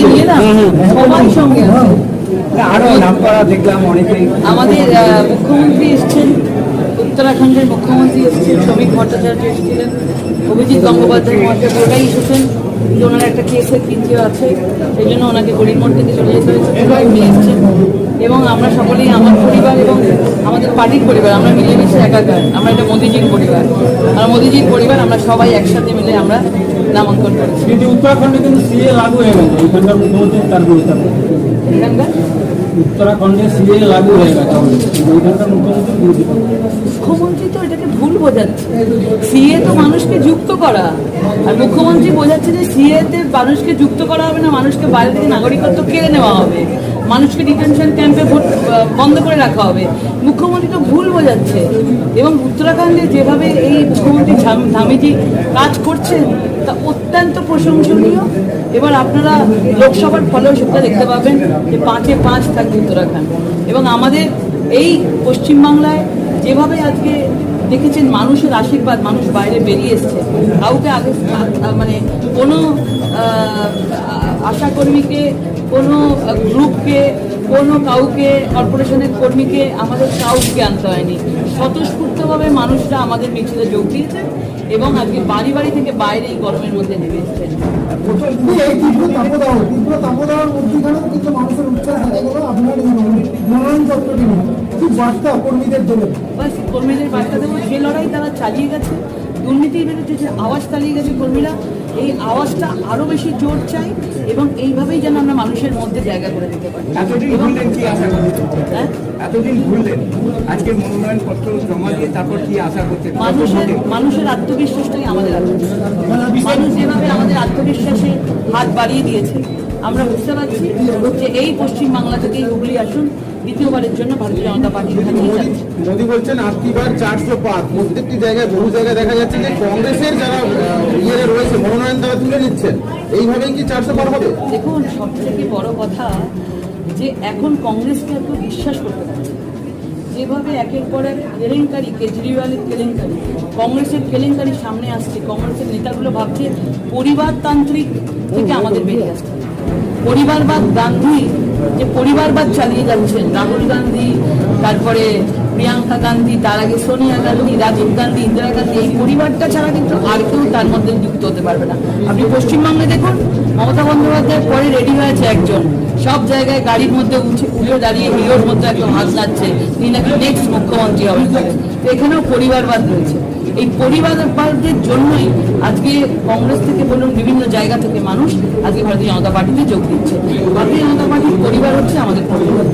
সঙ্গে নিয়ে না সবাই সঙ্গে আছে। আরো নাম করা দেখলাম অনেকেই। আমাদের মুখ্যমন্ত্রী এসছেন, উত্তরাখণ্ডের মুখ্যমন্ত্রী এসেছেন, শ্রমিক ভট্টাচার্য এসেছিলেন, অভিজিৎ গঙ্গোপাধ্যায় মহাশয় ওরাই এসেছেন। ওনার একটা কেসের কিঞ্চিও আছে, সেই জন্য ওনাকে গরিবমঠ থেকে চলে যেতে হয়েছে, সবাই মিলে এসছেন। এবং আমরা সকলেই, আমার পরিবার এবং আমাদের পার্টির পরিবার, আমরা মিলেমিশে একাকার। আমরা এটা মোদিজির পরিবার, আর মোদিজির পরিবার আমরা সবাই একসাথে মিলে আমরা নামাঙ্কন করেছি। কিন্তু উত্তরাখণ্ডে কিন্তু সিএ লাগু হয়ে গেছে, ওইখানকার মুখ্যমন্ত্রী তার বিরোধিতা করেন। এখানকার উত্তরাখণ্ডে সিএ লাগু হয়ে গেছে, ওইখানকার মুখ্যমন্ত্রী বিরোধিতা করেন। মুখ্যমন্ত্রী তো এটাকে ভুল বোঝাচ্ছে। সিএ তো মানুষকে যুক্ত করা, আর মুখ্যমন্ত্রী বোঝাচ্ছে যে সিএ তে মানুষকে যুক্ত করা হবে না, মানুষকে বাইরে থেকে নাগরিকত্ব কেড়ে নেওয়া হবে, মানুষকে ডিটেনশন ক্যাম্পে বন্ধ করে রাখা হবে। মুখ্যমন্ত্রী তো ভুল বোঝাচ্ছে। এবং উত্তরাখণ্ডে যেভাবে এই মুখ্যমন্ত্রী ধামিজি কাজ করছেন তা অত্যন্ত প্রশংসনীয়। এবার আপনারা লোকসভার ফলেও সেটা দেখতে পাবেন যে 5-এ 5 থাকবে উত্তরাখণ্ড। এবং আমাদের এই পশ্চিমবাংলায় যেভাবে আজকে দেখেছেন মানুষের আশীর্বাদ, মানুষ বাইরে বেরিয়ে এসছে। কাউকে আগে মানে কোনো আশাকর্মীকে, কোনো গ্রুপকে, কোনো কাউকে, কর্পোরেশনের কর্মীকে আমাদের কাউকে আনতে হয়নি। স্বতঃস্ফূর্তভাবে মানুষরা আমাদের মিছিলে যোগ দিয়েছে এবং আজকে বাড়ি বাড়ি থেকে বাইরে এই গরমের মধ্যে নেমে এসেছেন। কর্মীদের বার্তা দেবো, যে লড়াই তারা চালিয়ে গেছে, দুর্নীতির বিরুদ্ধে যে আওয়াজ চালিয়ে গেছে কর্মীরা, এই আওয়াজটা আরো বেশি জোর চাই এবং এইভাবেই যেন আমরা মানুষের মধ্যে জায়গা করে দিতে পারি। এতদিন ভুললেন, আজকে মনোনয়ন পত্র জমা দিয়ে তারপর কি আশা করছেন? মানুষের আত্মবিশ্বাসটাই আমাদের আত্মবিশ্বাস। মানুষ যেভাবে আমাদের আত্মবিশ্বাসে হাত বাড়িয়ে দিয়েছে, আমরা বুঝতে পারছি যে এই পশ্চিমবাংলা থেকে হুগলি আসুন দ্বিতীয়বারের জন্য ভারতীয় জনতা পার্টি এখানেই যাচ্ছে। মোদী বলছেন আজকিবার 400 পার, প্রত্যেকটি জায়গায় বহু জায়গায় দেখা যাচ্ছে যে কংগ্রেসের যারা ইয়ে রয়েছে মনোনয়ন তারা তুলে নিচ্ছেন, এইভাবেই কি 400 পার হবে? দেখুন, সব থেকে বড় কথা যে এখন কংগ্রেসকে এত বিশ্বাস করতে পারছে। যেভাবে একের পর এক কেলেঙ্কারি, কেজরিওয়ালের কেলেঙ্কারি, কংগ্রেসের কেলেঙ্কারি সামনে আসছে, কংগ্রেসের নেতাগুলো ভাবছে পরিবারতান্ত্রিক থেকে আমাদের বেরিয়ে আসছে। পরিবারবাদ, গান্ধী যে পরিবারবাদ চালিয়ে যাচ্ছেন, রাহুল গান্ধী, তারপরে প্রিয়াঙ্কা গান্ধী, তার আগে সোনিয়া গান্ধী, রাজীব গান্ধী, ইন্দিরা গান্ধী, এই পরিবারটা ছাড়া কিন্তু আর কেউ তার মধ্যে যুক্ত হতে পারবে না। আপনি পশ্চিমবঙ্গে দেখুন, মমতা বন্দ্যোপাধ্যায় পরে রেডি হয়েছে একজন, সব জায়গায় গাড়ির মধ্যে উঠে দাঁড়িয়ে হিরোর মধ্যে একদম হাত নাচ্ছে, তিনি নাকি নেক্সট মুখ্যমন্ত্রী হবেন। তো এখানেও পরিবারবাদ রয়েছে। এই পরিবারবাদের জন্যই আজকে কংগ্রেস থেকে বলুন, বিভিন্ন জায়গা থেকে মানুষ আজকে ভারতীয় জনতা পার্টিতে যোগ দিচ্ছে। ভারতীয় জনতা পার্টির পরিবার হচ্ছে আমাদের পরিবার।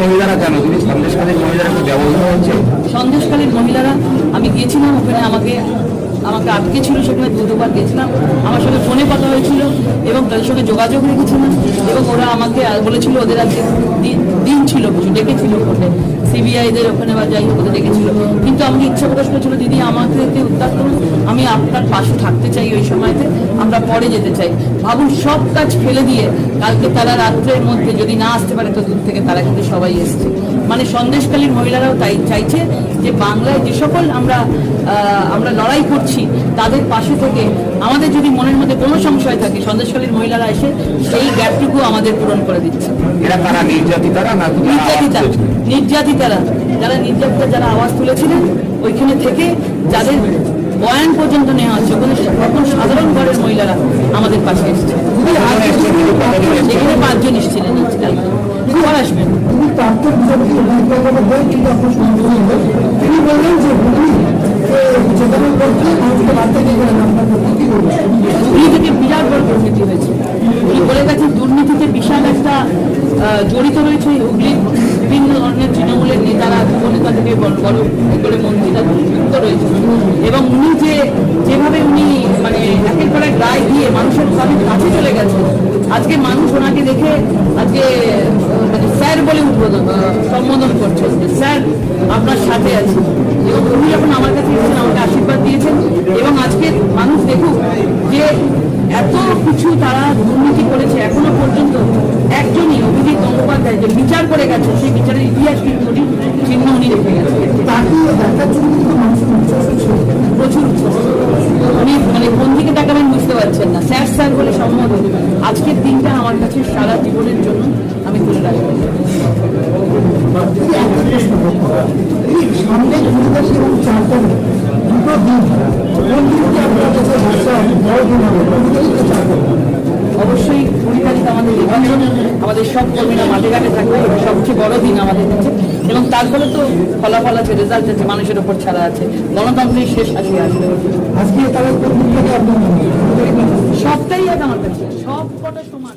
মহিলারা কেন সন্দেশকালীন মহিলারা ব্যবহৃত হচ্ছে? সন্দেশকালীন মহিলারা, আমি গিয়েছিলাম ওখানে, আমাকে আটকে ছিল, সেখানে দুবার গেছিলাম, আমার সঙ্গে ফোনে কথা হয়েছিল এবং তাদের সঙ্গে যোগাযোগ রেখেছিলাম এবং ওরা আমাকে বলেছিল ওদের আজকে দিন ছিল, কিছু ডেকেছিল ওখানে সিবিআইদের ওখানে বা যাই হোক ওদের ডেকেছিল। কিন্তু আমাকে ইচ্ছা প্রকাশ করেছিল, দিদি আমাকে উদ্ধার করুন, আমি আপনার পাশে থাকতে চাই ওই সময়তে, আমরা পরে যেতে চাই। ভাবুন, সব কাজ ফেলে দিয়ে কালকে তারা রাত্রের মধ্যে যদি না আসতে পারে তো দূর থেকে তারা কিন্তু সবাই এসছে। মানে সন্দেশকালীন মহিলারাও তাই চাইছে যে বাংলায় যে সকল আমরা লড়াই করছি তাদের পাশে থেকে আমাদের যদি মনের মধ্যে কোনো সংশয় থাকে, সন্দেশকালীন মহিলারা এসে সেই গ্যাপটুকু আমাদের পূরণ করে দিচ্ছে। এরা তারা নির্যাতিতারা না নির্যাতিতারা, যারা নির্যাতিতা, যারা আওয়াজ তুলেছিলেন ওইখানে থেকে যাদের বয়ান পর্যন্ত নেওয়া হচ্ছে, ওখানে সাধারণ ঘরের মহিলারা আমাদের পাশে এসছে। এখানে 5 জন এসেছিলেন আজকাল, ঘর আসবেন। উনি থেকে বিরাট বড় দুর্নীতি হয়েছে। উনি বলে গেছেন দুর্নীতিতে বিশাল একটা জড়িত রয়েছে হুগলির বিভিন্ন ধরনের তৃণমূলের নেতারা, যুবনেতা থেকে বড় বড় মন্ত্রীরা যুক্ত রয়েছে। এবং উনি যেভাবে উনি মানে একের পর এক রায় দিয়ে মানুষের কাছে চলে গেছে, আজকে মানুষ ওনাকে দেখে আজকে মানে স্যার বলে সম্বোধন করছে, স্যার আপনার সাথে আছে। এবং উনি যখন আমার কাছে এসেছেন, আমাকে আশীর্বাদ দিয়েছেন এবং আজকে মানুষ দেখুক যে এত কিছু তারা দুর্নীতি করেছে, এখনো পর্যন্ত একজনই অভিজিৎ গঙ্গোপাধ্যায় যে বিচার করে গেছে, সেই বিচারের ইতিহাস কিন্তু উনি চিহ্ন উনি রেখে গেছে। প্রচুর উনি মানে কোন দিকে তাকাবেন বুঝতে পারছেন না, স্যার স্যার বলে সম্বোধন। আজকে সামনে ২০ এবং ৪ তারিখ দুটো দিন কোন দিনটি আপনার কাছে ভাষা বড় দিন হবে কোন দিনটি ৪ তারিখ? অবশ্যই 20 তারিখ আমাদের নির্বাচন, আমাদের সব কর্মীরা মাঠে ঘাটে থাকবে, এটা সবচেয়ে বড় দিন আমাদের কাছে। এবং তারপরে তো ফলাফল আছে, রেজাল্ট আছে, মানুষের ওপর ছাড়া আছে, গণতন্ত্রের শেষ আসে আসবে। আজকে তাহলে কোন দিন থেকে আপনার সবটাই আছে আমার কাছে, সব কটা সমান।